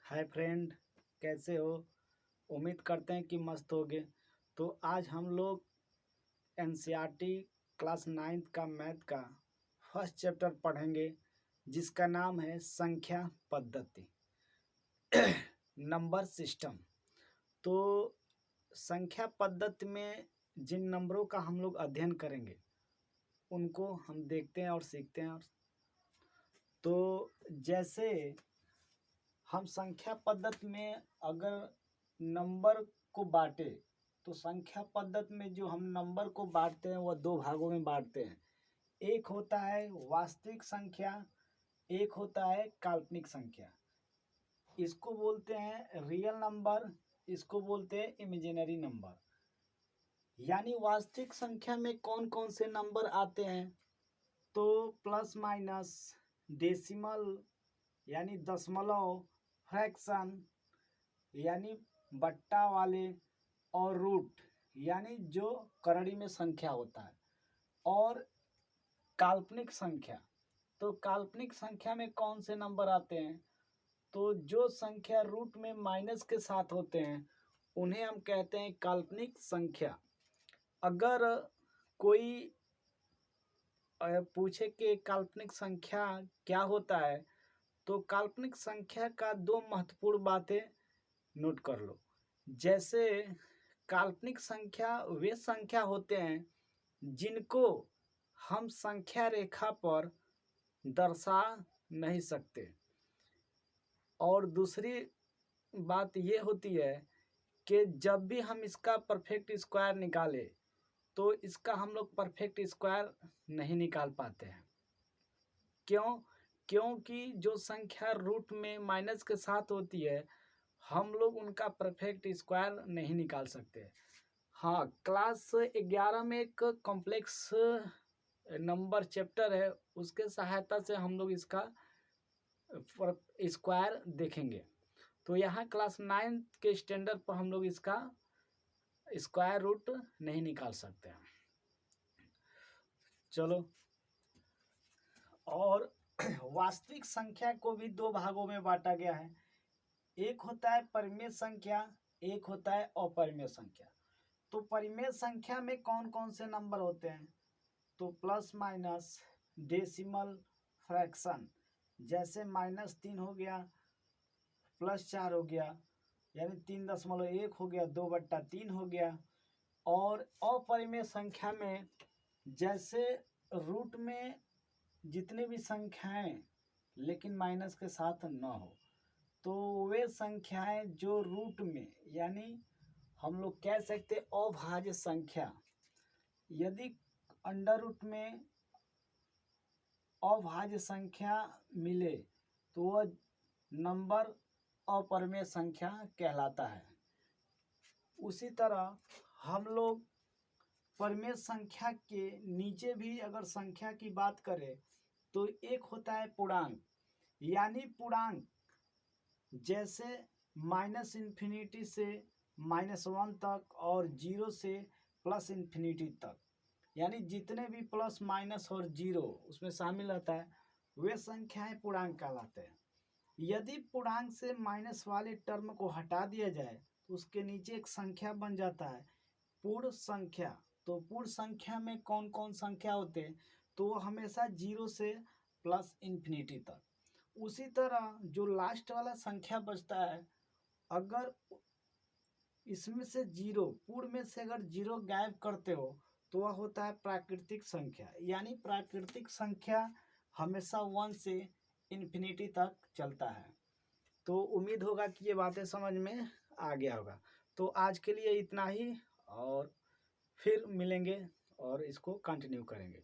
Hi friend, कैसे हो? उम्मीद करते हैं कि मस्त होगे। तो आज हम लोग एनसीईआरटी क्लास 9th का मैथ का फर्स्ट चैप्टर पढ़ेंगे, जिसका नाम है संख्या पद्धति नंबर सिस्टम। तो संख्या पद्धति में जिन नंबरों का हम लोग अध्ययन करेंगे उनको हम देखते हैं और सीखते हैं। तो जैसे हम संख्या पद्धति में अगर नंबर को बांटे तो संख्या पद्धति में जो हम नंबर को बांटते हैं वह दो भागों में बांटते हैं। एक होता है वास्तविक संख्या, एक होता है काल्पनिक संख्या। इसको बोलते हैं रियल नंबर, इसको बोलते हैं इमेजिनरी नंबर। यानी वास्तविक संख्या में कौन कौन से नंबर आते हैं? तो प्लस माइनस, डेसिमल यानी दशमलव, फ्रैक्शन यानी बट्टा वाले, और रूट यानी जो करड़ी में संख्या होता है। और काल्पनिक संख्या, तो काल्पनिक संख्या में कौन से नंबर आते हैं? तो जो संख्या रूट में माइनस के साथ होते हैं उन्हें हम कहते हैं काल्पनिक संख्या। अगर कोई पूछे कि काल्पनिक संख्या क्या होता है, तो काल्पनिक संख्या का दो महत्वपूर्ण बातें नोट कर लो। जैसे काल्पनिक संख्या वे संख्या होते हैं जिनको हम संख्या रेखा पर दर्शा नहीं सकते। और दूसरी बात ये होती है कि जब भी हम इसका परफेक्ट स्क्वायर निकालें तो इसका हम लोग परफेक्ट स्क्वायर नहीं निकाल पाते हैं। क्यों? क्योंकि जो संख्या रूट में माइनस के साथ होती है हम लोग उनका परफेक्ट स्क्वायर नहीं निकाल सकते। हाँ, क्लास 11 में एक कॉम्प्लेक्स नंबर चैप्टर है, उसके सहायता से हम लोग इसका स्क्वायर देखेंगे। तो यहाँ क्लास 9th के स्टैंडर्ड पर हम लोग इसका स्क्वायर रूट नहीं निकाल सकते हैं। चलो, और वास्तविक संख्या को भी दो भागों में बांटा गया है। एक होता है परिमेय संख्या, एक होता है अपरिमेय संख्या। तो परिमेय संख्या में कौन कौन से नंबर होते हैं? तो प्लस माइनस, डेसिमल, फ्रैक्शन। जैसे -3 हो गया, +4 हो गया, यानी 3.1 हो गया, 2/3 हो गया। और अपरिमेय संख्या में जैसे रूट में जितने भी संख्याएं लेकिन माइनस के साथ न हो, तो वे संख्याएं जो रूट में, यानी हम लोग कह सकते अभाज्य संख्या। यदि अंडर रूट में अभाज्य संख्या मिले तो वह नंबर अपरिमेय संख्या कहलाता है। उसी तरह हम लोग परिमेय संख्या के नीचे भी अगर संख्या की बात करें तो एक होता है पूर्णांक। यानी पूर्णांक जैसे -∞ से -1 तक और 0 से +∞ तक, यानी जितने भी प्लस माइनस और 0 उसमें शामिल रहता है वे संख्याएं पूर्णांक कहलाते हैं। यदि पूर्णांक से माइनस वाले टर्म को हटा दिया जाए तो उसके नीचे एक संख्या बन जाता है पूर्ण संख्या। तो पूर्ण संख्या में कौन कौन संख्या होते हैं? तो वो हमेशा 0 से +∞ तक। उसी तरह जो लास्ट वाला संख्या बचता है, अगर इसमें से 0 पूर्ण में से अगर 0 गायब करते हो तो वह होता है प्राकृतिक संख्या। यानी प्राकृतिक संख्या हमेशा 1 से ∞ तक चलता है। तो उम्मीद होगा कि ये बातें समझ में आ गया होगा। तो आज के लिए इतना ही, और फिर मिलेंगे और इसको कंटिन्यू करेंगे।